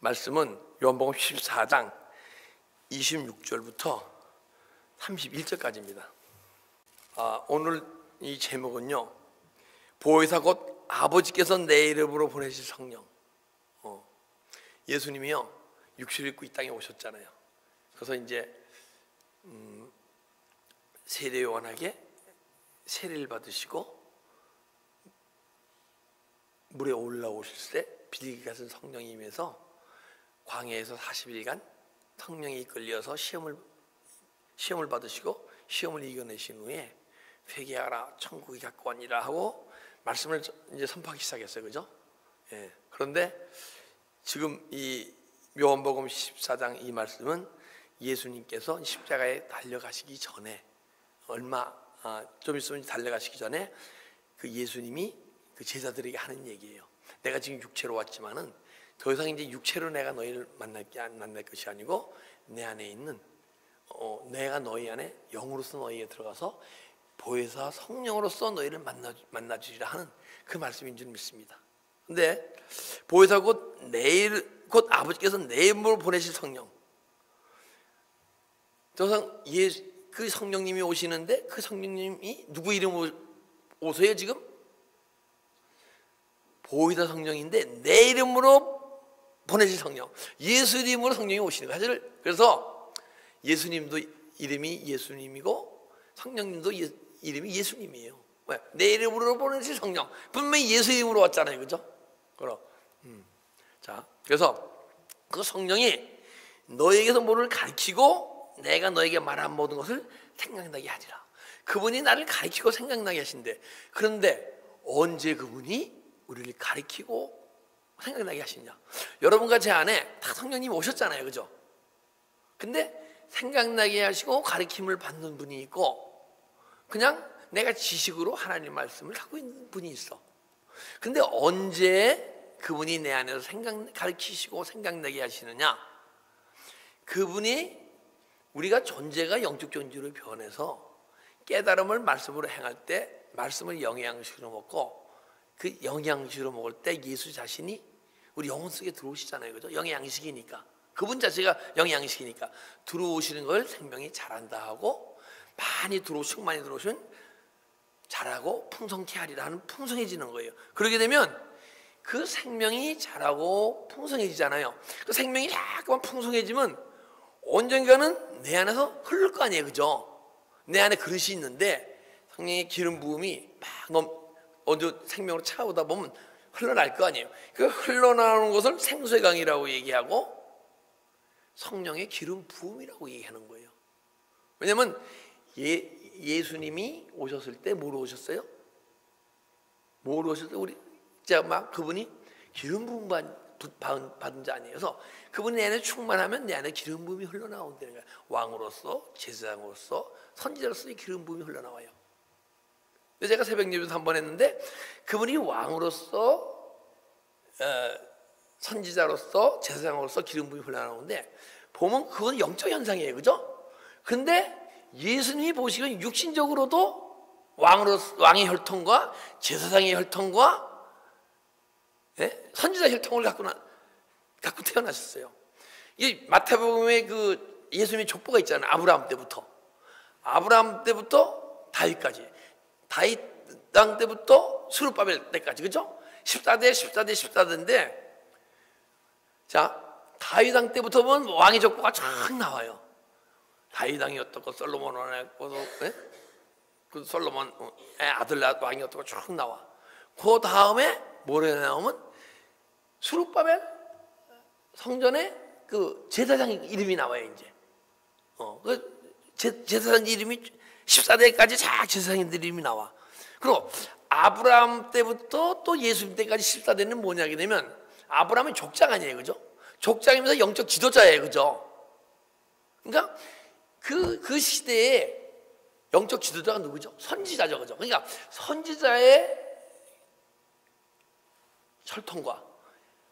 말씀은 요한복음 14장 26절부터 31절까지입니다. 오늘 이 제목은요, 보혜사 곧 아버지께서 내 이름으로 보내실 성령. 예수님이요 육신을 입고 이 땅에 오셨잖아요. 그래서 이제 세례 요한에게 세례를 받으시고 물에 올라오실 때 비둘기 같은 성령이 임해서 광야에서 40일간 성령에 이끌려서 시험을 받으시고 시험을 이겨내신 후에 회개하라 천국이 가까우니라 하고 말씀을 이제 선포하기 시작했어요. 그죠? 예. 그런데 지금 이 요한복음 14장 이 말씀은 예수님께서 십자가에 달려가시기 전에 좀 있으면 달려가시기 전에 그 예수님이 그 제자들에게 하는 얘기예요. 내가 지금 육체로 왔지만은 더 이상 이제 육체로 내가 너희를 만날 것이 아니고 내 안에 있는 내가 너희 안에 영으로서 너희에 들어가서 보혜사 성령으로서 너희를 만나주리라 하는 그 말씀인 줄 믿습니다. 근데 보혜사 곧 아버지께서 내 이름으로 보내실 성령. 더 이상 그 성령님이 오시는데 그 성령님이 누구 이름으로 오세요 지금? 보혜사 성령인데 내 이름으로 보내실 성령, 예수 이름으로 성령이 오시는 거예요. 그래서 예수님도 이름이 예수님이고 성령님도 이름이 예수님이에요. 왜? 내 이름으로 보내실 성령, 분명히 예수 이름으로 왔잖아요. 그죠? 자, 그래서 그 성령이 너에게서 뭐를 가르치고 내가 너에게 말한 모든 것을 생각나게 하리라. 그분이 나를 가르치고 생각나게 하신대. 그런데 언제 그분이 우리를 가르치고 생각나게 하시냐? 여러분과 제 안에 다 성령님이 오셨잖아요. 그죠? 근데 생각나게 하시고 가르침을 받는 분이 있고 그냥 내가 지식으로 하나님 말씀을 하고 있는 분이 있어. 근데 언제 그분이 내 안에서 가르치시고 생각나게 하시느냐? 그분이 우리가 존재가 영적 존재로 변해서 깨달음을 말씀으로 행할 때 말씀을 영양식으로 먹고 그 영양식으로 먹을 때 예수 자신이 우리 영혼 속에 들어오시잖아요. 그죠? 영양식이니까. 그분 자체가 영양식이니까 들어오시는 걸 생명이 잘한다 하고 충만히 들어오시면 잘하고 풍성케 하리라 하는 풍성해지는 거예요. 그러게 되면 그 생명이 잘하고 풍성해지잖아요. 그 생명이 약간 풍성해지면 언젠가는 내 안에서 흐를 거 아니에요. 그죠? 내 안에 그릇이 있는데 성령의 기름 부음이 언제 생명으로 차오다 보면 흘러날 거 아니에요. 그 흘러나오는 것을 생수의 강이라고 얘기하고 성령의 기름 부음이라고 얘기하는 거예요. 왜냐하면 예수님이 오셨을 때 뭐로 오셨어요? 뭐로 오셨어요? 그분이 기름 부음 받은 자 아니에요. 그래서 그분이 내 안에 충만하면 내 안에 기름 부음이 흘러나온다는 거예요. 왕으로서 제사장으로서 선지자로서 이 기름 부음이 흘러나와요. 제가 새벽 예배도 한 번 했는데 그분이 왕으로서 선지자로서 제사장으로서 기름 부음이 흘러나오는데 보면 그건 영적 현상이에요. 그죠? 근데 예수님이 보시기엔 육신적으로도 왕의 혈통과 제사장의 혈통과 선지자 혈통을 갖고 태어나셨어요. 이 마태복음에 그 예수님의 족보가 있잖아요. 아브라함 때부터 다윗까지. 다윗 땅 때부터 스룹바벨 때까지. 그죠? 14대인데 자, 다윗 왕 때부터 보면 왕의 족보가 쫙 나와요. 다윗 왕이 어떻고 솔로몬 왕이 어떻고 그 솔로몬 아들 왕이 어떻고 쭉 나와. 그 다음에 뭐래 나오면 스룹바벨 성전에 그 제사장 이름이 나와요. 이제 그 제사장 이름이 14대까지 쫙 제사장들 이름이 나와. 그리고 아브라함 때부터 또 예수님 때까지 14대는 뭐냐게 되면 아브라함은 족장 아니에요. 그죠? 족장이면서 영적 지도자예요. 그죠? 그러니까 그 시대에 영적 지도자가 누구죠? 선지자죠. 그죠? 그러니까 선지자의 혈통과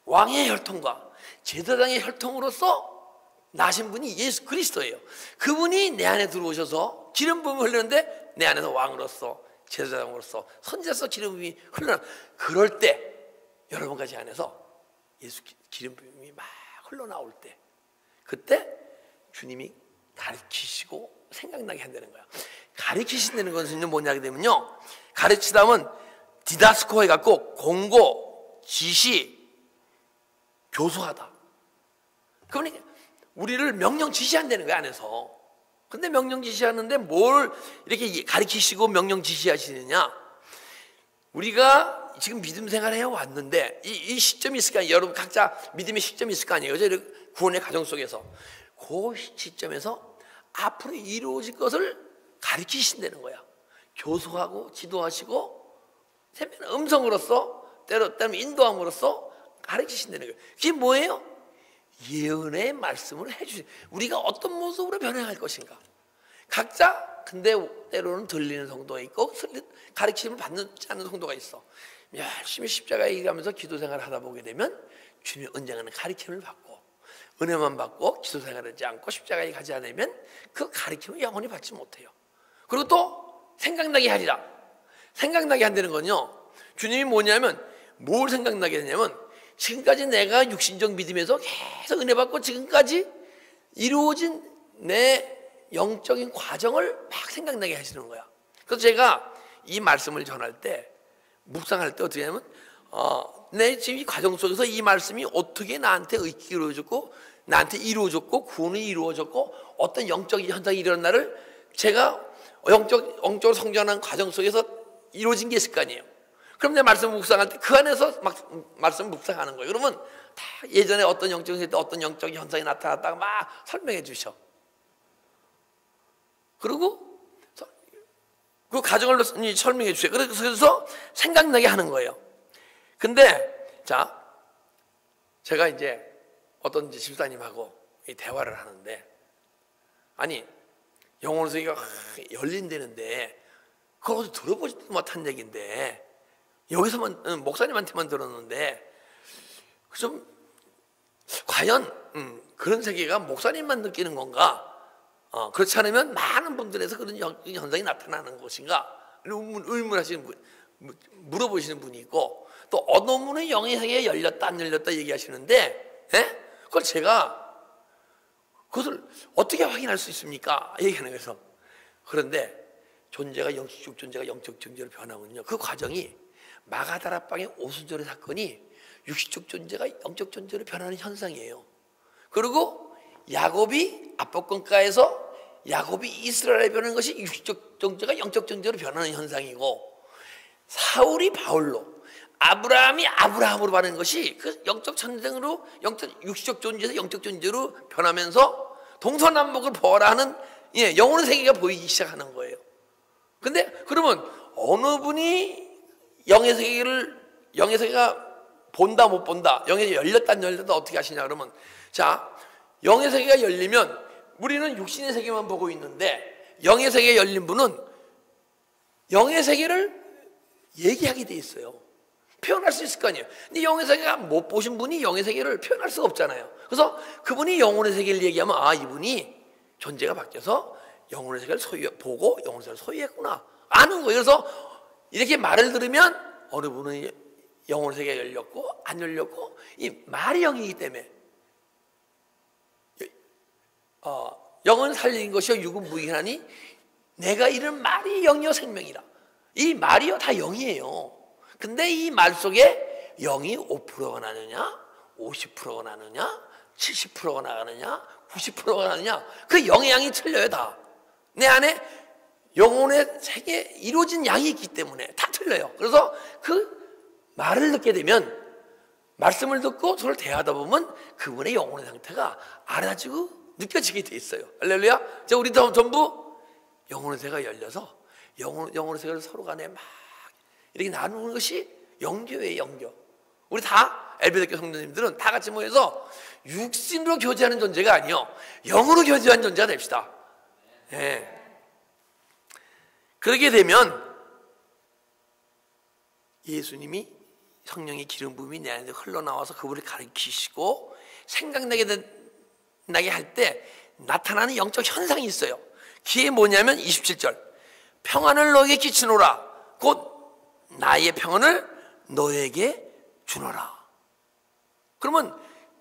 왕의 혈통과 제사장의 혈통으로서 나신 분이 예수 그리스도예요. 그분이 내 안에 들어오셔서 기름 부음이 흐르는데 내 안에서 왕으로서 제사장으로서 선지자로서 기름 부음이 흘러나. 그럴 때 여러분과 제 안에서 예수 기름 부음이 막 흘러나올 때, 그때 주님이 가르치시고 생각나게 한다는 거야. 가르치신다는 것은 뭐냐 되면요, 가르치다 하면 디다스코 해갖고 공고, 지시, 교수하다. 그러니까 우리를 명령 지시한다는 거야, 안에서. 근데 명령 지시하는데 뭘 이렇게 가르치시고 명령 지시하시느냐? 우리가 지금 믿음 생활을 해왔는데 이 시점이 있을 거 아니에요. 여러분 각자 믿음의 시점이 있을 거 아니에요. 그죠? 구원의 과정 속에서 그 시점에서 앞으로 이루어질 것을 가르치신다는 거야. 교수하고 지도하시고 음성으로서 때로는 인도함으로써 가르치신다는 거예요. 그게 뭐예요? 예언의 말씀을 해주신, 우리가 어떤 모습으로 변화할 것인가. 각자 근데 때로는 들리는 성도가 있고 가르침을 받지 않는 성도가 있어. 열심히 십자가에 가면서 기도 생활을 하다 보게 되면 주님의 언젠가는 가르침을 받고 은혜만 받고 기도 생활을 하지 않고 십자가에 가지 않으면 그 가르침을 영원히 받지 못해요. 그리고 또 생각나게 하리라. 생각나게 한다는 건요, 주님이 뭐냐면 뭘 생각나게 하냐면 지금까지 내가 육신적 믿음에서 계속 은혜 받고 지금까지 이루어진 내 영적인 과정을 막 생각나게 하시는 거야. 그래서 제가 이 말씀을 전할 때, 묵상할 때 어떻게 하냐면 내 지금 이 과정 속에서 이 말씀이 어떻게 나한테 이루어졌고 나한테 이루어졌고 구원이 이루어졌고 어떤 영적인 현상이 일어난 나를 제가 영적으로 성장하는 과정 속에서 이루어진 게 있을 거 아니에요. 그럼 내 말씀 묵상할 때 그 안에서 막 말씀 묵상하는 거예요. 그러면 다 예전에 어떤 영적인 현상이 나타났다가 막 설명해 주셔. 그리고 그 과정을 설명해 주세요. 그래서 생각나게 하는 거예요. 근데 자, 제가 이제 어떤 집사님하고 대화를 하는데, 아니 영혼 세계가 열린다는데 그걸 어디서 들어보지도 못한 얘기인데 여기서만 목사님한테만 들었는데 좀 과연 그런 세계가 목사님만 느끼는 건가? 그렇지 않으면 많은 분들에서 그런 현상이 나타나는 것인가? 의문하시는 분, 물어보시는 분이 있고, 또 어느 분은 영의 세계에 열렸다 안 열렸다 얘기하시는데, 그걸 제가 그것을 어떻게 확인할 수 있습니까? 얘기하는 거예요. 그런데 존재가 영적 존재가 영적 존재로 변하군요. 그 과정이 마가다락방의 오순절의 사건이 육신적 존재가 영적 존재로 변하는 현상이에요. 그리고 야곱이 압법권가에서 야곱이 이스라엘에 변하는 것이 육신적 존재가 영적 존재로 변하는 현상이고, 사울이 바울로, 아브라함이 아브라함으로 변하는 것이 그 영적 전쟁으로 육신적 존재에서 영적 존재로 변하면서 동서남북을 보아라는 영혼의 세계가 보이기 시작하는 거예요. 근데 그러면 어느 분이 영의 세계가 본다 못 본다, 영의 세계가 열렸다 안 열렸다 어떻게 하시냐 그러면, 자, 영의 세계가 열리면 우리는 육신의 세계만 보고 있는데 영의 세계에 열린 분은 영의 세계를 얘기하게 돼 있어요. 표현할 수 있을 거 아니에요. 근데 영의 세계가 못 보신 분이 영의 세계를 표현할 수가 없잖아요. 그래서 그분이 영혼의 세계를 얘기하면 이분이 존재가 바뀌어서 영혼의 세계를 보고 영혼의 세계를 소유했구나 아는 거예요. 그래서 이렇게 말을 들으면 어느 분은 영혼의 세계가 열렸고 안 열렸고, 이 말이 영이기 때문에 영은 살린 것이요 육은 무익하니 내가 이른 말이 영이요 생명이라. 이 말이요 다 영이에요. 근데 이 말 속에 영이 5%가 나느냐 50%가 나느냐 70%가 나가느냐 90%가 나느냐, 그 영의 양이 틀려요. 다 내 안에 영혼의 세계에 이루어진 양이 있기 때문에 다 틀려요. 그래서 그 말을 듣게 되면, 말씀을 듣고 서로 대화하다 보면 그분의 영혼의 상태가 알아지고 느껴지게 돼 있어요. 할렐루야. 우리 전부 영혼의 세계가 열려서 영혼의 세계를 서로 간에 막 이렇게 나누는 것이 영교예요. 영교. 우리 다 엘베대교 성도님들은 다 같이 모여서 육신으로 교제하는 존재가 아니요 영으로 교제하는 존재가 됩시다. 그러게 되면 예수님이 성령의 기름 부음이 내 안에 흘러나와서 그분을 가르치시고 생각나게 할 때 나타나는 영적 현상이 있어요. 그게 뭐냐면 27절, 평안을 너에게 끼치노라. 곧 나의 평안을 너에게 주노라. 그러면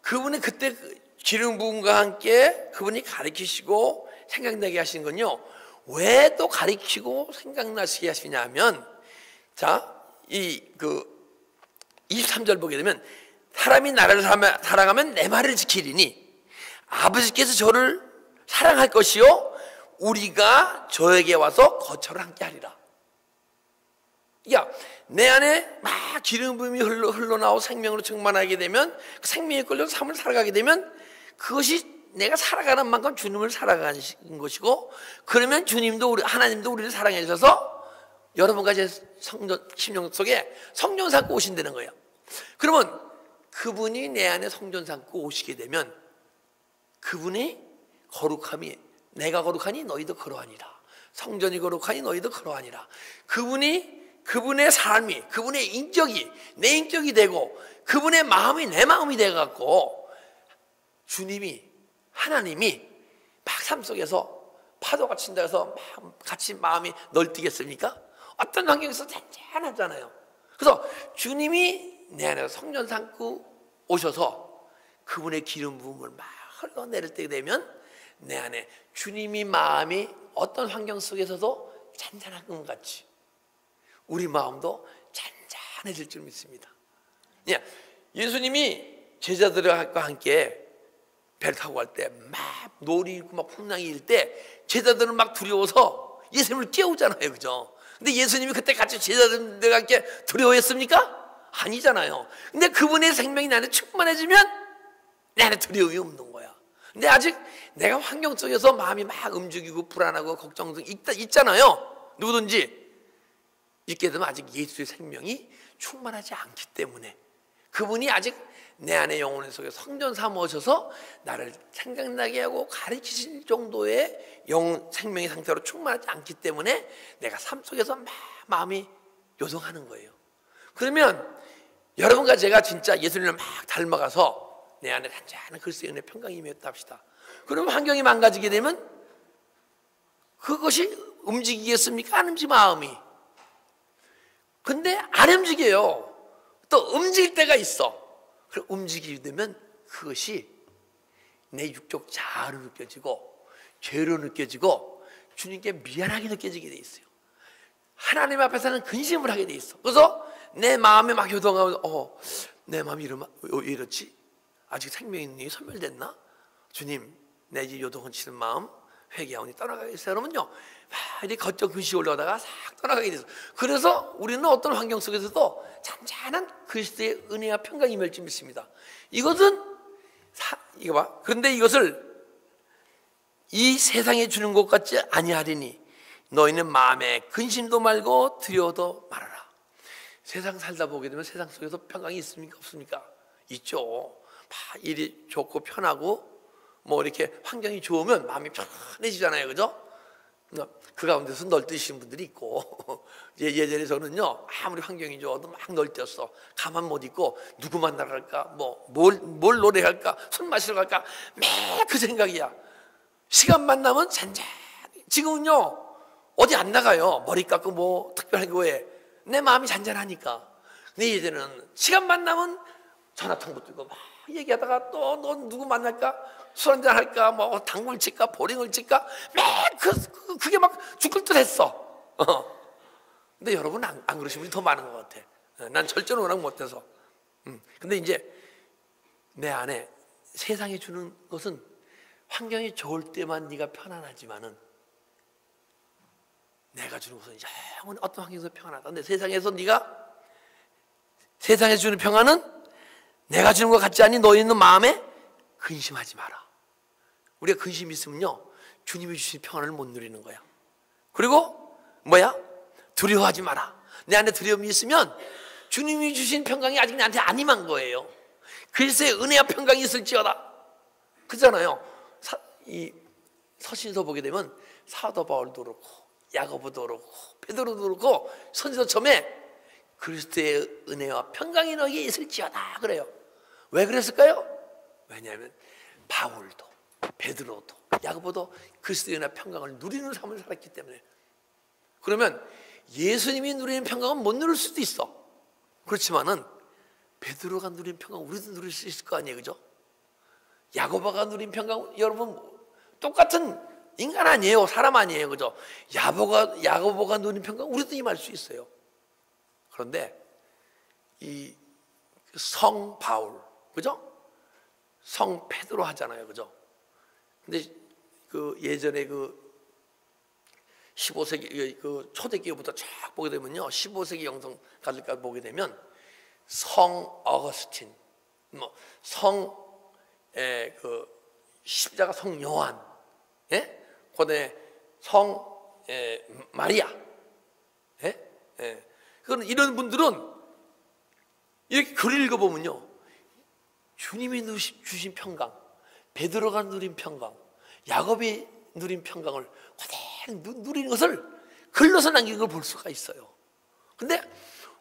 그분이 그때 기름 부음과 함께 그분이 가르치시고 생각나게 하시는 건요, 왜 또 가르치고 생각나시게 하시냐면, 자, 23절 보게 되면, 사람이 나를 사랑하면 내 말을 지키리니 아버지께서 저를 사랑할 것이요 우리가 저에게 와서 거처를 함께 하리라. 야, 내 안에 막 기름 부음이 흘러나오고 생명으로 충만하게 되면, 그 생명에 끌려 삶을 살아가게 되면, 그것이 내가 살아가는 만큼 주님을 살아가는 것이고, 그러면 주님도 하나님도 우리를 사랑해 주셔서 여러분과 제 심령 속에 성전 삼고 오신다는 거예요. 그러면 그분이 내 안에 성전 삼고 오시게 되면, 그분이 거룩함이, 내가 거룩하니 너희도 그러하니라, 성전이 거룩하니 너희도 그러하니라. 그분의 삶이, 그분의 인격이 내 인격이 되고, 그분의 마음이 내 마음이 돼갖고, 주님이, 하나님이 막 삶 속에서 파도가 친다 해서 같이 마음이 널뛰겠습니까? 어떤 환경에서 잔잔하잖아요. 그래서 주님이 내 안에서 성전 삼고 오셔서 그분의 기름 부음을 막 흘러내릴 때 되면, 내 안에 주님이 마음이 어떤 환경 속에서도 잔잔한 것 같이 우리 마음도 잔잔해질 줄 믿습니다. 예수님이 제자들과 함께 배를 타고 갈 때 막 놀이 있고 막 풍랑이 일 때 제자들은 막 두려워서 예수님을 깨우잖아요, 그죠? 근데 예수님이 그때 같이 제자들과 함께 두려워했습니까? 아니잖아요. 근데 그분의 생명이 내 안에 충만해지면 내 안에 두려움이 없는 거야. 근데 아직 내가 환경 속에서 마음이 막 움직이고 불안하고 걱정 등 있잖아요. 누구든지 있게 되면 아직 예수의 생명이 충만하지 않기 때문에, 그분이 아직 내 안에 영혼 속에 성전 삼으셔서 나를 생각나게 하고 가르치실 정도의 생명의 상태로 충만하지 않기 때문에 내가 삶 속에서 막 마음이 요동하는 거예요. 그러면 여러분과 제가 진짜 예수님을 막 닮아가서 내 안에 잔잔한 그리스도의 은혜 평강이 임했다 합시다. 그러면 환경이 망가지게 되면 그것이 움직이겠습니까? 안 움직이 마음이. 근데 안 움직여요. 또 움직일 때가 있어. 그럼 움직이게 되면 그것이 내 육적 자아로 느껴지고, 죄로 느껴지고, 주님께 미안하게 느껴지게 돼 있어요. 하나님 앞에서는 근심을 하게 돼 있어. 그래서 내 마음에 막 요동하고, 내 마음이 왜 이렇지? 아직 생명이 소멸됐나? 주님, 내 이제 요동치는 마음 회개하오니 떠나가겠어요. 그러면요, 막 이렇게 걷적 근시 올라가다가 싹 떠나가게 돼서, 그래서 우리는 어떤 환경 속에서도 잔잔한 그리스도의 은혜와 평강이 임할 줄 믿습니다. 이것은 이거 봐. 그런데 이것을 이 세상에 주는 것 같지 아니하리니 너희는 마음에 근심도 말고 두려워도 말아라. 세상 살다 보게 되면 세상 속에서 평강이 있습니까? 없습니까? 있죠. 일이 좋고 편하고 뭐 이렇게 환경이 좋으면 마음이 편해지잖아요, 그죠? 그 가운데서 널뛰시는 분들이 있고, 예전에 저는요, 아무리 환경이 좋아도 막 널뛰었어. 가만 못 있고 누구 만나러 갈까, 뭘 노래할까, 술 마시러 갈까, 매일 그 생각이야. 시간만 나면 잔잔. 지금은요 어디 안 나가요. 머리 깎고 뭐 특별한 거에 내 마음이 잔잔하니까. 근데 예전에는 시간만 나면 전화통보 뜨고 막 얘기하다가 또 너 누구 만날까, 술 한잔 할까, 뭐 당구를 칠까, 보링을 칠까, 매일 그게 막 죽을 듯 했어. 근데 여러분 안 그러신 분이 더 많은 것 같아. 난 절대로 워낙 못해서. 근데 이제 내 안에 세상에 주는 것은 환경이 좋을 때만 네가 편안하지만은, 내가 주는 것은 영원히 어떤 환경에서 평안하다. 근데 세상에서 세상에서 주는 평안은 내가 주는 것 같지 않니? 너희는 마음에 근심하지 마라. 우리가 근심이 있으면요 주님이 주신 평안을 못 누리는 거야. 그리고 두려워하지 마라. 내 안에 두려움이 있으면 주님이 주신 평강이 아직 나한테 안 임한 거예요. 그리스도의 은혜와 평강이 있을지어다. 그렇잖아요. 이 서신서 보게 되면 사도 바울도 그렇고 야고보도 그렇고 베드로도 그렇고 선지서 처음에 그리스도의 은혜와 평강이 너에게 있을지어다 그래요. 왜 그랬을까요? 왜냐하면 바울도 베드로도 야고보도 그리스도의 은혜와 평강을 누리는 삶을 살았기 때문에. 그러면 예수님이 누리는 평강은 못 누릴 수도 있어. 그렇지만은 베드로가 누리는 평강 우리도 누릴 수 있을 거 아니에요, 그죠? 야고보가 누린 평강, 여러분 똑같은 인간 아니에요. 사람 아니에요. 그죠? 야고보가 누린 평강 우리도 임할 수 있어요. 그런데 이 성 바울, 그죠? 성 베드로 하잖아요. 그죠? 근데 그 예전에 그 15세기 그 초대기부터 쫙 보게 되면요, 15세기 영성가들까지 보게 되면 성 어거스틴, 그 십자가 성 요한, 예? 그다음에 성 마리아, 예? 예. 그런 이런 분들은 이렇게 글을 읽어보면요, 주님이 주신 평강, 베드로가 누린 평강, 야곱이 누린 평강을 그대로 누리는 것을 글로서 남긴 걸 볼 수가 있어요. 근데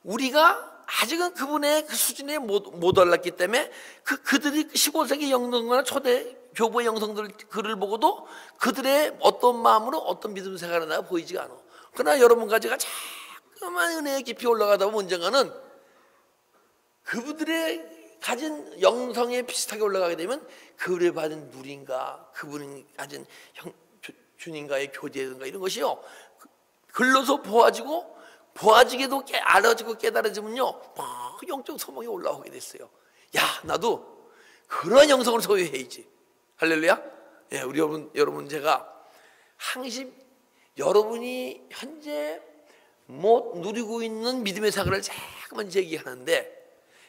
우리가 아직은 그분의 그 수준에 못 올랐기 때문에 그들이 15세기 영성이나 초대 교부의 영성들 글을 보고도 그들의 어떤 마음으로 어떤 믿음 생활을 하나 보이지가 않아. 그러나 여러분과 제가 자꾸만 은혜에 깊이 올라가다 보면 언젠가는 그분들의 가진 영성에 비슷하게 올라가게 되면 그들의 받은 누린가, 그분이 가진 주님과의 교제든가 이런 것이요, 글로서 보아지게도 알아지고 깨달아지면요, 막 영적 소망이 올라오게 됐어요. 야, 나도 그런 영성을 소유해야지. 할렐루야. 예, 우리 여러분 제가 항상 여러분이 현재 못 누리고 있는 믿음의 생활을 자꾸만 제기하는데,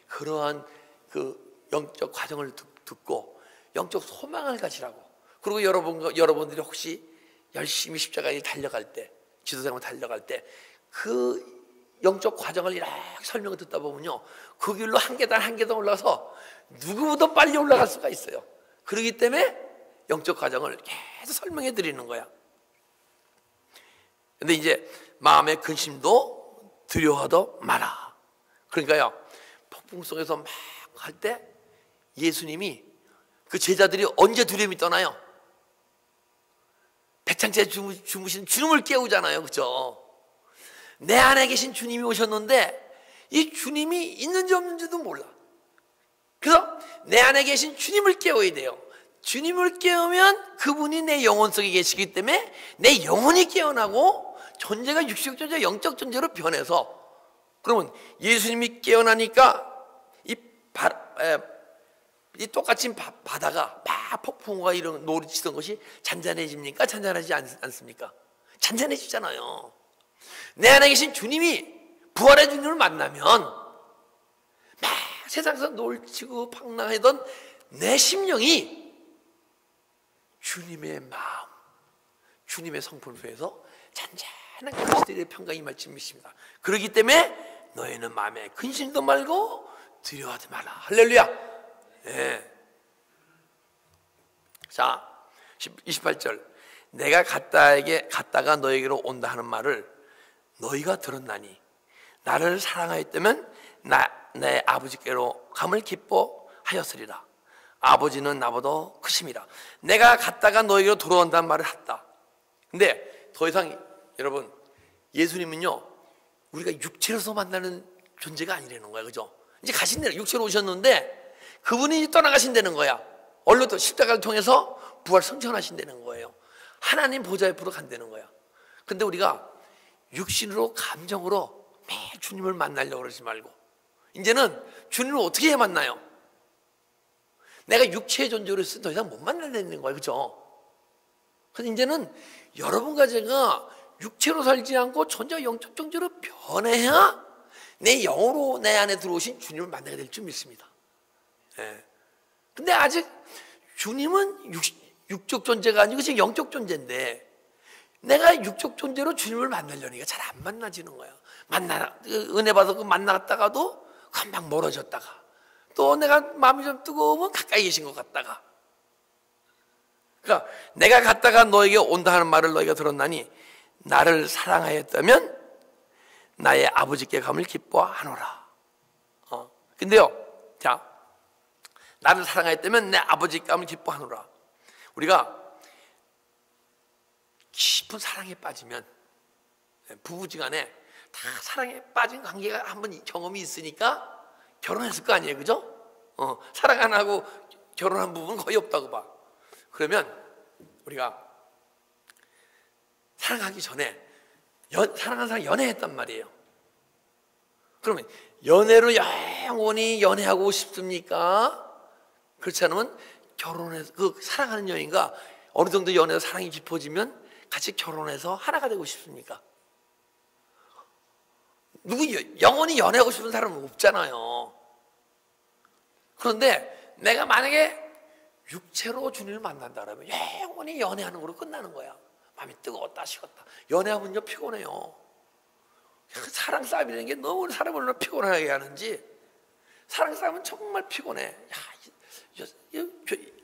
그러한 그 영적 과정을 듣고 영적 소망을 가지라고. 그리고 여러분들이 혹시 열심히 십자가에 달려갈 때, 지도자로 달려갈 때 그 영적 과정을 이렇게 설명을 듣다 보면요, 그 길로 한 계단 올라가서 누구보다 빨리 올라갈 수가 있어요. 그렇기 때문에 영적 과정을 계속 설명해 드리는 거야. 근데 이제 마음의 근심도 두려워도 마라. 그러니까요, 폭풍 속에서 막 할 때 예수님이 그 제자들이 언제 두려움이 떠나요? 배창채 주무신 주님을 깨우잖아요. 그죠? 내 안에 계신 주님이 오셨는데 이 주님이 있는지 없는지도 몰라. 그래서 내 안에 계신 주님을 깨워야 돼요. 주님을 깨우면 그분이 내 영혼 속에 계시기 때문에 내 영혼이 깨어나고 존재가 육식 존재, 영적 존재로 변해서, 그러면 예수님이 깨어나니까 이 똑같이 바다가 막 폭풍과 이런 노리치던 것이 잔잔해집니까? 잔잔하지 않습니까? 잔잔해지잖아요. 내 안에 계신 주님이, 부활의 주님을 만나면 막 세상에서 놀치고 방랑하던 내 심령이 주님의 마음, 주님의 성품을 위해서 잔잔한 그리스도의 평강이 임할 믿습니다. 그렇기 때문에 너희는 마음에 근심도 말고 두려워하지 마라. 할렐루야. 예. 자, 28절. 내가 갔다가 너에게로 온다 하는 말을 너희가 들었나니 나를 사랑하였다면 내 아버지께로 감을 기뻐하였으리라. 아버지는 나보다 크심이라. 내가 갔다가 너에게로 돌아온다는 말을 했다. 근데 더 이상 여러분, 예수님은요, 우리가 육체로서 만나는 존재가 아니라는 거야. 그죠? 이제 가신 대로 육체로 오셨는데 그분이 떠나가신다는 거야. 얼른 또 십자가를 통해서 부활 성천하신다는 거예요. 하나님 보좌 옆으로 간다는 거야. 근데 우리가 육신으로 감정으로 매일 주님을 만나려고 그러지 말고, 이제는 주님을 어떻게 해야 만나요? 내가 육체의 존재로 있으면 더 이상 못 만나는 거예요. 그죠? 그래서 이제는 여러분과 제가 육체로 살지 않고 존재가 영적 존재로 변해야 내 영으로 내 안에 들어오신 주님을 만나게 될 줄 믿습니다. 예. 근데 아직 주님은 육적 존재가 아니고 지금 영적 존재인데, 내가 육적 존재로 주님을 만나려니까 잘 안 만나지는 거야. 은혜 받아서 만났다가도 금방 멀어졌다가, 또 내가 마음이 좀 뜨거우면 가까이 계신 것 같다가. 그러니까 내가 갔다가 너에게 온다 하는 말을 너희가 들었나니 나를 사랑하였다면 나의 아버지께 감을 기뻐하노라. 근데요, 자, 나를 사랑하였다면 내 아버지께 감을 기뻐하노라. 우리가 깊은 사랑에 빠지면, 부부지간에 다 사랑에 빠진 관계가 한번 경험이 있으니까 결혼했을 거 아니에요. 그죠? 사랑 안 하고 결혼한 부부는 거의 없다고 봐. 그러면 우리가 사랑하기 전에 사랑하는 사람 연애했단 말이에요. 그러면 연애로 영원히 연애하고 싶습니까? 그렇지 않으면 결혼해서 그 사랑하는 여인과 어느 정도 연애에서 사랑이 깊어지면 같이 결혼해서 하나가 되고 싶습니까? 누구 영원히 연애하고 싶은 사람은 없잖아요. 그런데 내가 만약에 육체로 주님을 만난다 그러면 영원히 연애하는 걸로 끝나는 거야. 마음이 뜨거웠다 식었다. 연애하면요 피곤해요. 사랑 싸움이라는 게 너무 사람을 얼마나 피곤하게 하는지. 사랑 싸움은 정말 피곤해.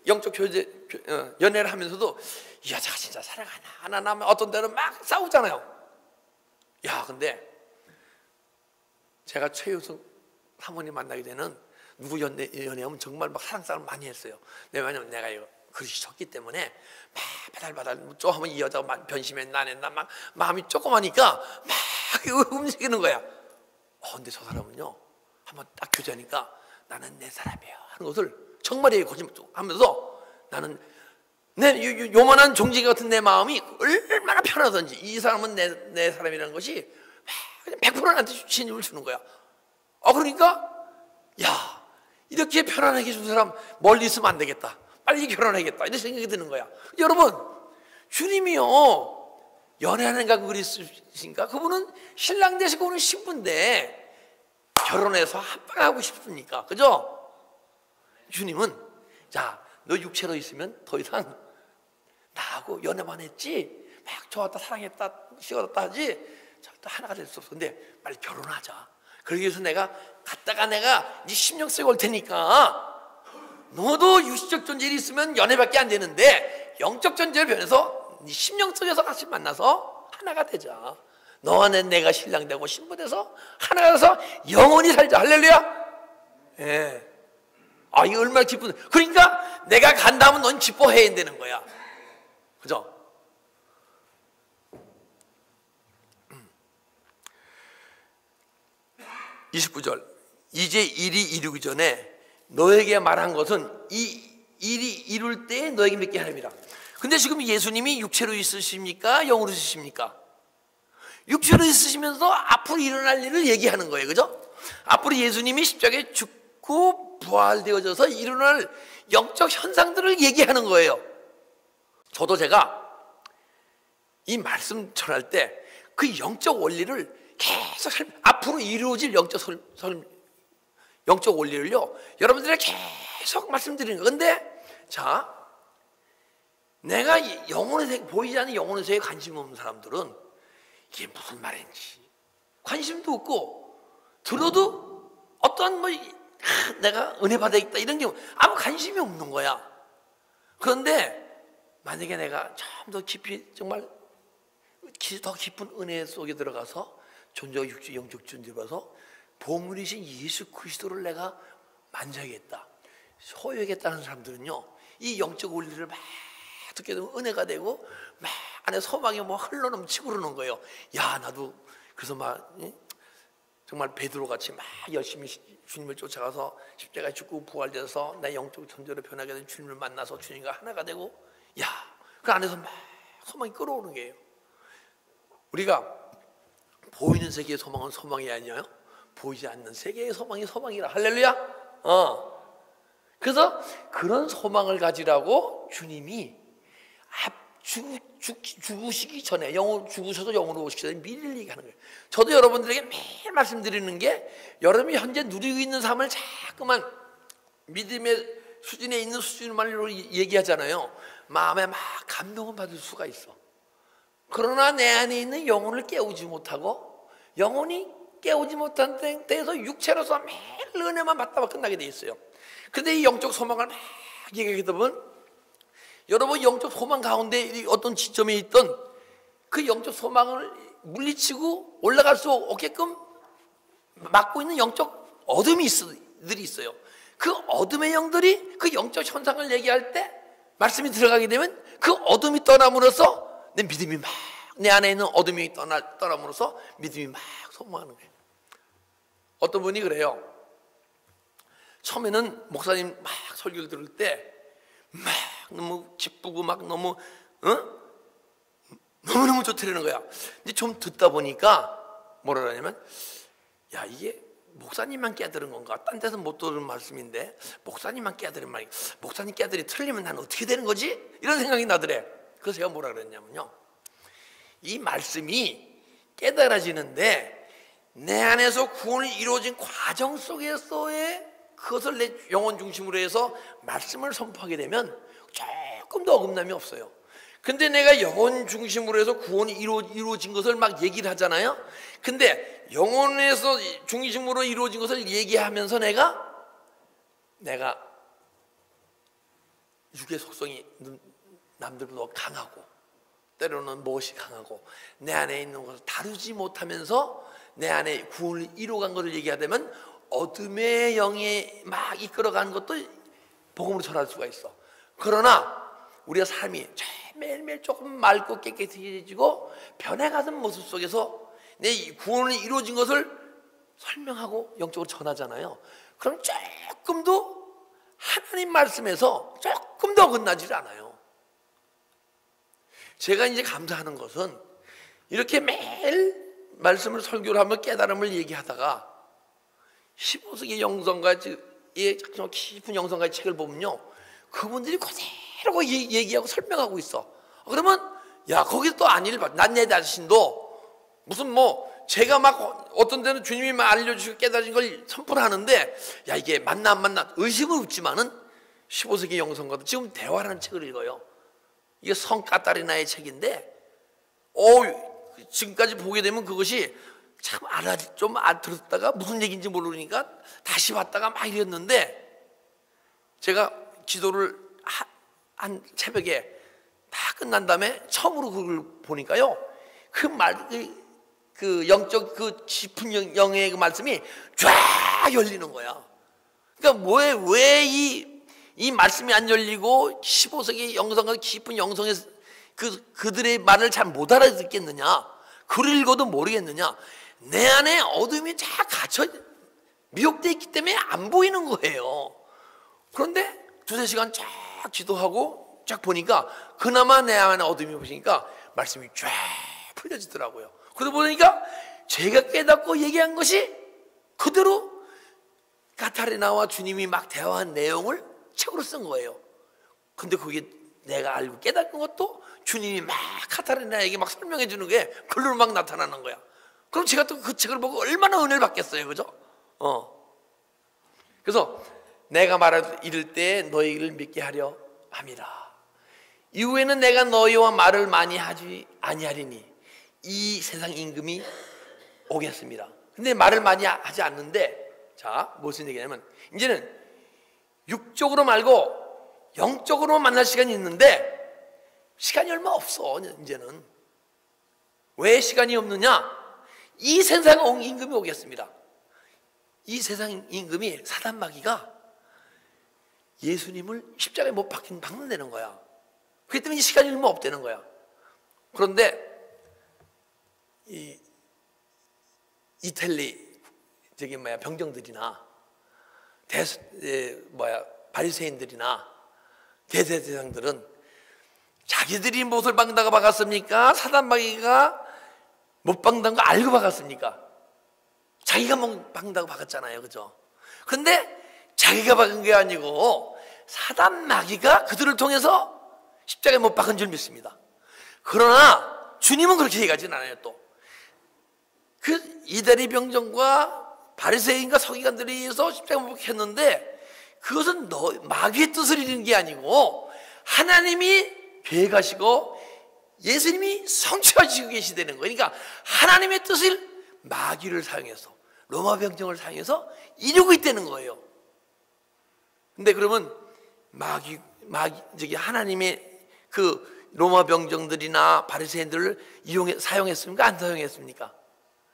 영적 교제 연애를 하면서도 이 여자가 진짜 사랑하나 안 하나 하면 어떤 때는 막 싸우잖아요. 근데 제가 최유성 사모님 만나게 되는 누구 연애하면 정말 막 사랑 싸움 많이 했어요. 왜냐면 내가 이거 그릇이 적기 때문에 막 바달 좀 하면 이 여자가 변심했나 안 했나 막 마음이 조그마니까 막 움직이는 거야. 근데 저 사람은요 한번 딱 교제하니까 나는 내 사람이에요 하는 것을 정말이에요. 거짓말 하면서 나는 내 요만한 종지기 같은 내 마음이 얼마나 편하던지 이 사람은 내 사람이라는 것이 그냥 100% 나한테 신임을 주는 거야. 그러니까 이렇게 편안하게 해준 사람 멀리 있으면 안 되겠다. 빨리 결혼하겠다. 이런 생각이 드는 거야. 여러분, 주님이요 연애하는 가 그리스도신가? 그분은 신랑 되시고 그분은 신부인데 결혼해서 합방하고 싶습니까? 그죠? 주님은 너 육체로 있으면 더 이상 나하고 연애만 했지 막 좋았다 사랑했다 식었다 하지 절대 하나가 될 수 없어. 근데 빨리 결혼하자. 그러기 위해서 내가 네 신경 쓰고 올 테니까 너도 육신적 존재가 있으면 연애밖에 안 되는데 영적 존재를 변해서 네 심령 속에서 같이 만나서 하나가 되자. 너와 내가 신랑 되고 신부 돼서 하나가 돼서 영원히 살자. 할렐루야. 이거 얼마나 기쁜. 그러니까 내가 간다면 넌 기뻐해야 되는 거야. 그죠? 29절 이제 일이 이루기 전에 너에게 말한 것은 이 일이 이룰 때 너에게 믿게 하렵니다. 근데 지금 예수님이 육체로 있으십니까? 영으로 있으십니까? 육체로 있으시면서 앞으로 일어날 일을 얘기하는 거예요. 그죠? 앞으로 예수님이 십자가에 죽고 부활되어져서 일어날 영적 현상들을 얘기하는 거예요. 저도 제가 이 말씀 전할 때 그 영적 원리를 계속 앞으로 이루어질 영적 원리를요 여러분들에게 계속 말씀드리는 거예요. 근데 내가 영혼의 세계, 보이지 않는 영혼의 세계에 관심 없는 사람들은 이게 무슨 말인지 관심도 없고 들어도 어떠한 내가 은혜 받아야겠다 이런 게 아무 관심이 없는 거야. 그런데 만약에 내가 좀 더 깊이 정말 더 깊은 은혜 속에 들어가서 존재와 영적 존재를 봐서 보물이신 예수 그리스도를 내가 만져야겠다, 소유하겠다는 사람들은요 이 영적 원리를 막 듣게 되면 은혜가 되고 막 안에 소망이 흘러넘치고 그러는 거예요. 나도 그래서 정말 베드로같이 막 열심히 주님을 쫓아가서 십자가에 죽고 부활돼서 내 영적 존재로 변하게 된 주님을 만나서 주님과 하나가 되고 그 안에서 막 소망이 끌어오는 거예요. 우리가 보이는 세계의 소망은 소망이 아니에요. 보이지 않는 세계의 소망이 소망이라. 할렐루야. 그래서 그런 소망을 가지라고 주님이 죽으시기 전에 죽으셔서 영으로 오시기 전에 미리를 얘기하는 거예요. 저도 여러분들에게 매일 말씀드리는 게 여러분이 현재 누리고 있는 삶을 자꾸만 믿음의 수준에 있는 수준만으로 얘기하잖아요. 마음에 막 감동을 받을 수가 있어. 그러나 내 안에 있는 영혼을 깨우지 못하고 영혼이 깨우지 못한 때에서 육체로서 매일 은혜만 받다가 끝나게 돼 있어요. 근데 이 영적 소망을 막 얘기하다 보면 여러분 영적 소망 가운데 어떤 지점에 있던 그 영적 소망을 물리치고 올라갈 수 없게끔 막고 있는 영적 어둠이 있어요. 그 어둠의 영들이 그 영적 현상을 얘기할 때 말씀이 들어가게 되면 그 어둠이 떠남으로써 내 믿음이 막 내 안에 있는 어둠이 떠남으로써 믿음이 막 소망하는 거예요. 어떤 분이 그래요. 처음에는 목사님 막 설교를 들을 때 막 너무 기쁘고 막 너무 너무너무 좋다는 거야. 근데 좀 듣다 보니까 뭐라 그러냐면, 야, 이게 목사님만 깨달은 건가? 딴 데서 못 들은 말씀인데 목사님만 깨달은 말이, 목사님 깨달이 틀리면 난 어떻게 되는 거지? 이런 생각이 나더래. 그래서 제가 뭐라 그랬냐면요, 이 말씀이 깨달아지는데 내 안에서 구원이 이루어진 과정 속에서의 그것을 내 영혼 중심으로 해서 말씀을 선포하게 되면 조금도 어긋남이 없어요. 근데 내가 영혼 중심으로 해서 구원이 이루어진 것을 막 얘기를 하잖아요. 근데 영혼에서 중심으로 이루어진 것을 얘기하면서 내가 육의 속성이 남들보다 강하고 때로는 무엇이 강하고 내 안에 있는 것을 다루지 못하면서 내 안에 구원을 이루어간 것을 얘기하다면 어둠의 영에 막 이끌어가는 것도 복음으로 전할 수가 있어. 그러나 우리가 삶이 매일매일 조금 맑고 깨끗해지고 변해가는 모습 속에서 내 구원이 이루어진 것을 설명하고 영적으로 전하잖아요. 그럼 조금도 하나님 말씀에서 조금도 어긋나지 않아요. 제가 이제 감사하는 것은 이렇게 매일 말씀을 설교를 하며 깨달음을 얘기하다가 15세기 영성가의 깊은 영성가의 책을 보면요, 그분들이 그대로 얘기하고 설명하고 있어. 그러면 야, 거기서 또 안 읽어. 난 내 자신도 무슨 제가 막 어떤 데는 주님이 막 알려주시고 깨달은 걸 선포를 하는데, 야, 이게 맞나 안 맞나 의심은 없지만은 15세기 영성가도 지금 대화라는 책을 읽어요. 이게 성 까타리나의 책인데, 지금까지 보게 되면 그것이 참 좀 들었다가 무슨 얘기인지 모르니까 다시 봤다가 막 이랬는데, 제가 기도를 한 새벽에 다 끝난 다음에 처음으로 그걸 보니까요, 그 영적 그 깊은 영의 그 말씀이 쫙 열리는 거야. 그러니까 왜 이 말씀이 안 열리고 15세기 영성과 깊은 영성의 그들의 말을 잘 못 알아듣겠느냐, 글을 읽어도 모르겠느냐. 내 안에 어둠이 쫙 갇혀 미혹되어 있기 때문에 안 보이는 거예요. 그런데 두세 시간 쫙 기도하고 쫙 보니까 그나마 내 안에 어둠이 보시니까 말씀이 쫙 풀려지더라고요. 그러다 보니까 제가 깨닫고 얘기한 것이 그대로 가타리나와 주님이 막 대화한 내용을 책으로 쓴 거예요. 근데 그게 내가 알고 깨닫는 것도 주님이 막 가타리나에게 막 설명해 주는 게 글로 막 나타나는 거야. 그럼 제가 또 그 책을 보고 얼마나 은혜를 받겠어요, 그죠? 그래서 내가 말을 이를 때 너희를 믿게 하려 함이라. 이후에는 내가 너희와 말을 많이 하지 아니하리니 이 세상 임금이 오겠습니다. 근데 말을 많이 하지 않는데, 자, 무슨 얘기냐면 이제는 육적으로 말고 영적으로 만날 시간이 있는데 시간이 얼마 없어. 이제는 왜 시간이 없느냐? 이 세상 임금이 오겠습니다. 이 세상 임금이 사단 마귀가 예수님을 십자가에 못 박는다는 거야. 그렇기 때문에 시간이 얼마 없다는 거야. 그런데 이 이탈리 병정들이나 바리새인들이나 대제사장들은 자기들이 못을 박다가 박았습니까? 사단 마귀가 못 박는다는 거 알고 박았습니까? 자기가 박는다고 박았잖아요, 그죠? 근데 자기가 박은 게 아니고 사단 마귀가 그들을 통해서 십자가에 못 박은 줄 믿습니다. 그러나 주님은 그렇게 얘기하지는 않아요. 또 그 이대리 병정과 바리새인과 서기관들에 의해서 십자가에 못 박혔는데 그것은 마귀의 뜻을 이루는 게 아니고 하나님이 계획하시고 예수님이 성취하시고 계시다는 거예요. 그러니까 하나님의 뜻을 마귀를 사용해서, 로마 병정을 사용해서 이루고 있다는 거예요. 근데 그러면 하나님의 그 로마 병정들이나 바리새인들을 사용했습니까? 안 사용했습니까?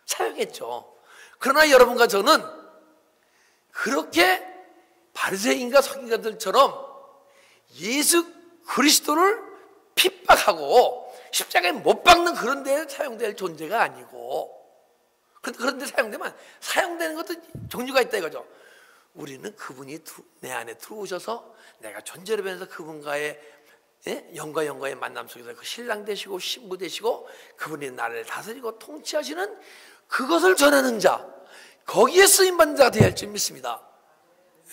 사용했죠. 그러나 여러분과 저는 그렇게 바리새인과 서기관들처럼 예수 그리스도를 핍박하고 십자가에 못 박는 그런 데 사용될 존재가 아니고, 그런 데 사용되는 것도 종류가 있다 이거죠. 우리는 그분이 내 안에 들어오셔서 내가 존재로 변해서 그분과의 영과 영과의 만남 속에서 그 신랑 되시고 신부 되시고 그분이 나를 다스리고 통치하시는 그것을 전하는 자, 거기에 쓰임받는 자가 되어야 할 줄 믿습니다.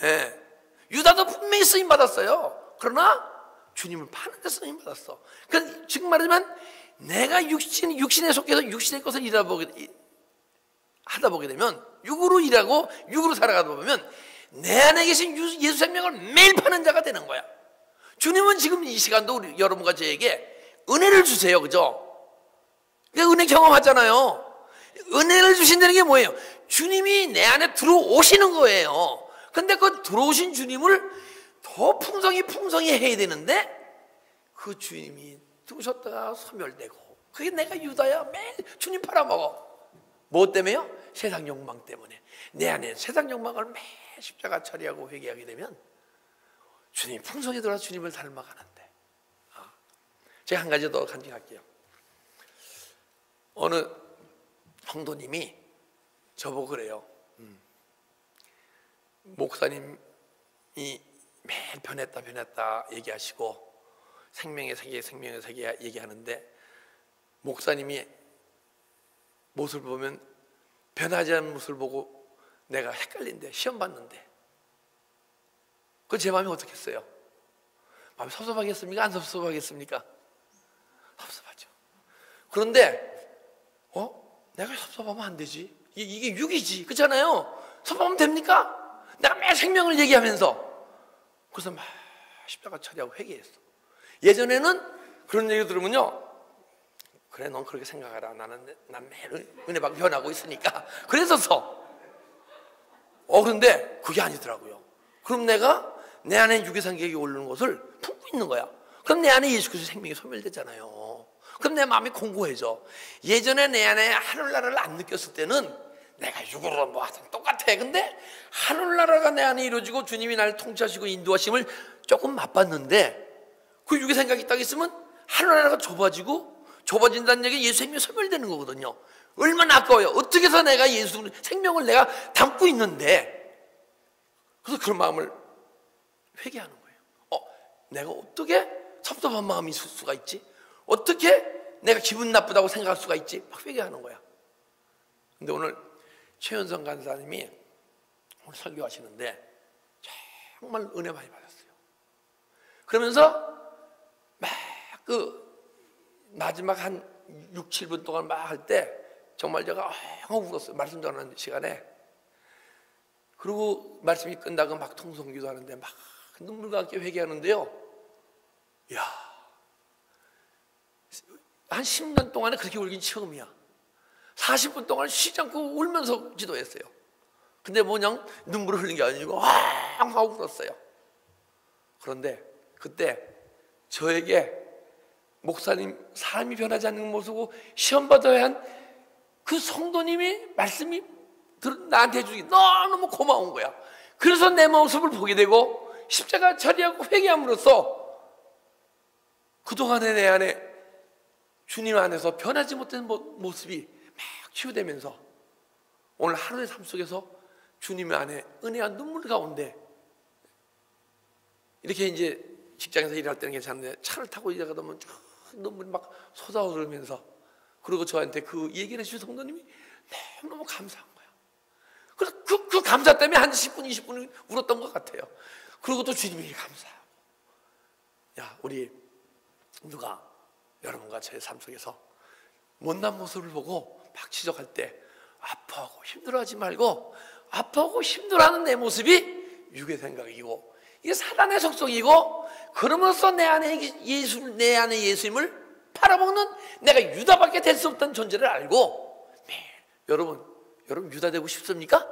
예. 유다도 분명히 쓰임받았어요. 그러나 주님을 파는 데 쓰임받았어. 그러니까 지금 말하자면 내가 육신에 속해서 육신의 것을 하다 보게 되면 육으로 일하고 육으로 살아가다 보면 내 안에 계신 예수 생명을 매일 파는 자가 되는 거야. 주님은 지금 이 시간도 우리 여러분과 저에게 은혜를 주세요. 그죠? 그러니까 은혜 경험하잖아요. 은혜를 주신다는 게 뭐예요? 주님이 내 안에 들어오시는 거예요. 근데 그 들어오신 주님을 더 풍성히 해야 되는데 그 주님이 들어오셨다가 소멸되고 그게 내가 유다야. 매일 주님 팔아먹어. 뭐 때문에요? 세상 욕망 때문에. 내 안에 세상 욕망을 매일 십자가 처리하고 회개하게 되면 주님이 풍성히 들어와서 주님을 닮아가는데. 제가 한 가지 더 간증할게요. 어느 성도님이 저보고 그래요. 목사님이 매일 변했다 얘기하시고 생명의 세계 얘기하는데 목사님이 모습을 보면 변하지 않은 모습을 보고 내가 헷갈린데 시험 봤는데 그 제 마음이 어떻겠어요? 마음이 섭섭하겠습니까? 안 섭섭하겠습니까? 섭섭하죠. 그런데 내가 섭섭하면 안 되지. 이게 육이지. 그렇잖아요. 섭섭하면 됩니까? 내가 매일 생명을 얘기하면서 그래서 막 십자가 처리하고 회개했어. 예전에는 그런 얘기 들으면요, 그래 넌 그렇게 생각하라. 난 매일 은혜 받고 변하고 있으니까 그랬었어. 그런데 그게 아니더라고요. 그럼 내가 내 안에 육의 상격이 오르는 것을 품고 있는 거야. 그럼 내 안에 예수 그리스도의 생명이 소멸되잖아요. 그럼 내 마음이 공고해져. 예전에 내 안에 하늘나라를 안 느꼈을 때는 내가 육으로 뭐 하든 똑같아. 근데 하늘나라가 내 안에 이루어지고 주님이 나를 통치하시고 인도하심을 조금 맛봤는데 그 육의 생각이 딱 있으면 하늘나라가 좁아진다는 얘기 예수 생명이 소멸되는 거거든요. 얼마나 아까워요. 어떻게 해서 내가 예수 생명을 내가 담고 있는데. 그래서 그런 마음을 회개하는 거예요. 내가 어떻게 섭섭한 마음이 있을 수가 있지? 어떻게 내가 기분 나쁘다고 생각할 수가 있지? 막 회개하는 거야. 근데 오늘 최현성 간사님이 오늘 설교하시는데 정말 은혜 많이 받았어요. 그러면서 막 마지막 한 6, 7분 동안 막 할 때 정말 제가 울었어요. 말씀 전하는 시간에. 그리고 말씀이 끝나고 막 통성기도 하는데 막 눈물과 함께 회개하는데요. 이야, 한 10년 동안에 그렇게 울긴 처음이야. 40분 동안 쉬지 않고 울면서 기도했어요. 근데 뭐냐, 눈물을 흘린 게 아니고 하고 울었어요. 그런데 그때 저에게 목사님 삶이 변하지 않는 모습으로 시험 받아야 한 그 성도님이 말씀이 나한테 해주기 너무 고마운 거야. 그래서 내 모습을 보게 되고 십자가 처리하고 회개함으로써 그동안에 내 안에 주님 안에서 변하지 못한 모습이 막 치유되면서 오늘 하루의 삶 속에서 주님 안에 은혜와 눈물 가운데 이렇게 이제 직장에서 일할 때는 괜찮은데 차를 타고 일하다 보면 눈물이 막 솟아오르면서 그리고 저한테 그 얘기를 해주신 성도님이 너무너무 감사한 거야. 그래서 그 감사 때문에 한 10분, 20분 울었던 것 같아요. 그리고 또 주님이 감사하고. 야, 우리 누가 여러분과 저의 삶 속에서 못난 모습을 보고 막 지적할 때 아파하고 힘들어하지 말고 아파하고 힘들어하는 내 모습이 육의 생각이고 이게 사단의 속성이고 그러면서 내 안에 예수님을 팔아먹는 내가 유다밖에 될 수 없다는 존재를 알고 여러분 유다 되고 싶습니까?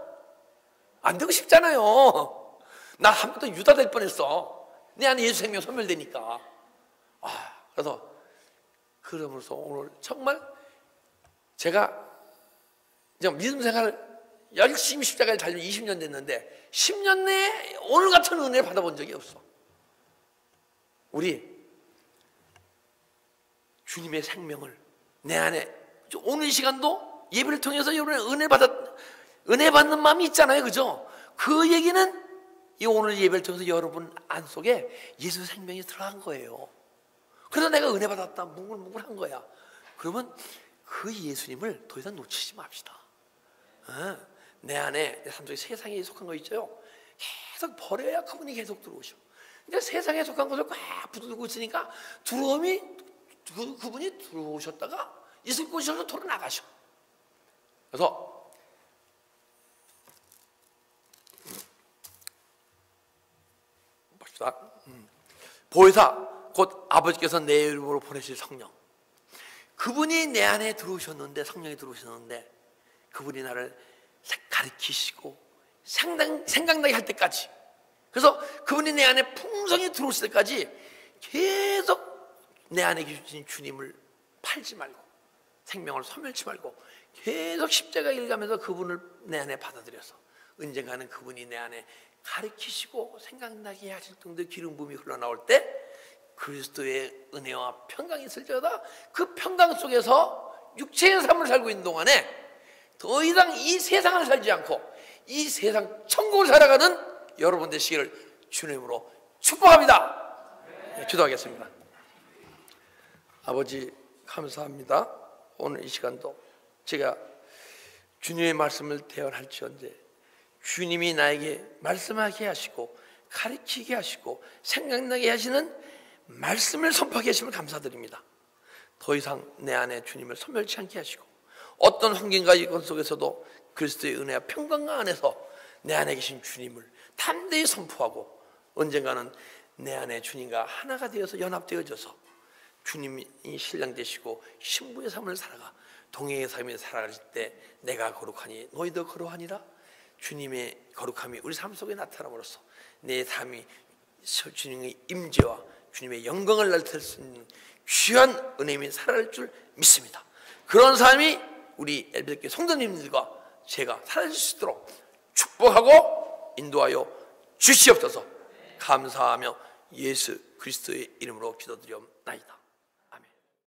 안 되고 싶잖아요. 나 한 번도 유다 될 뻔했어. 내 안에 예수 생명 소멸되니까. 그래서 그러면서 오늘 정말 제가 믿음 생활을 열심히 십자가에 달려 20년 됐는데 10년 내에 오늘 같은 은혜를 받아본 적이 없어. 우리 주님의 생명을 내 안에 오늘 이 시간도 예배를 통해서 여러분의 은혜 받는 마음이 있잖아요. 그죠? 그 얘기는 이 오늘 예배를 통해서 여러분 안 속에 예수 생명이 들어간 거예요. 그래서 내가 은혜 받았다 뭉글뭉글한 거야. 그러면 그 예수님을 더 이상 놓치지 맙시다. 내 안에 내 삶 속에 세상에 속한 거 있죠. 계속 버려야 그분이 계속 들어오셔. 근데 세상에 속한 것을 꽉 붙들고 있으니까 그분이 들어오셨다가 있을 곳이셔서 돌아 나가셔. 그래서 봅시다. 보혜사 곧 아버지께서 내 이름으로 보내실 성령, 그분이 내 안에 들어오셨는데, 성령이 들어오셨는데 그분이 나를 가르치시고 생각나게 할 때까지, 그래서 그분이 내 안에 풍성히 들어오실 때까지 계속 내 안에 계신 주님을 팔지 말고 생명을 소멸치 말고 계속 십자가 길 가면서 그분을 내 안에 받아들여서 언젠가는 그분이 내 안에 가르치시고 생각나게 하실 정도의 기름 부음이 흘러나올 때 그리스도의 은혜와 평강이 있을지어다 그 평강 속에서 육체의 삶을 살고 있는 동안에 더 이상 이 세상을 살지 않고 이 세상 천국을 살아가는 여러분 되시기를 주님으로 축복합니다. 네, 기도하겠습니다. 아버지 감사합니다. 오늘 이 시간도 제가 주님의 말씀을 대언할지언정 주님이 나에게 말씀하게 하시고 가르치게 하시고 생각나게 하시는 말씀을 선포하게 하심을 감사드립니다. 더 이상 내 안에 주님을 소멸치 않게 하시고 어떤 환경과 이것 속에서도 그리스도의 은혜와 평강과 안에서 내 안에 계신 주님을 담대히 선포하고 언젠가는 내 안에 주님과 하나가 되어서 연합되어져서 주님이 신랑 되시고 신부의 삶을 살아가 동행의 삶을 살아갈 때 내가 거룩하니 너희도 거룩하니라. 주님의 거룩함이 우리 삶 속에 나타남으로써 내 삶이 주님의 임재와 주님의 영광을 나타낼 수 있는 귀한 은혜임이 살아갈 줄 믿습니다. 그런 삶이 우리 엘베교회 성도님들과 제가 살아갈 수 있도록 축복하고 인도하여 주시옵소서. 감사하며 예수 그리스도의 이름으로 기도드리옵나이다.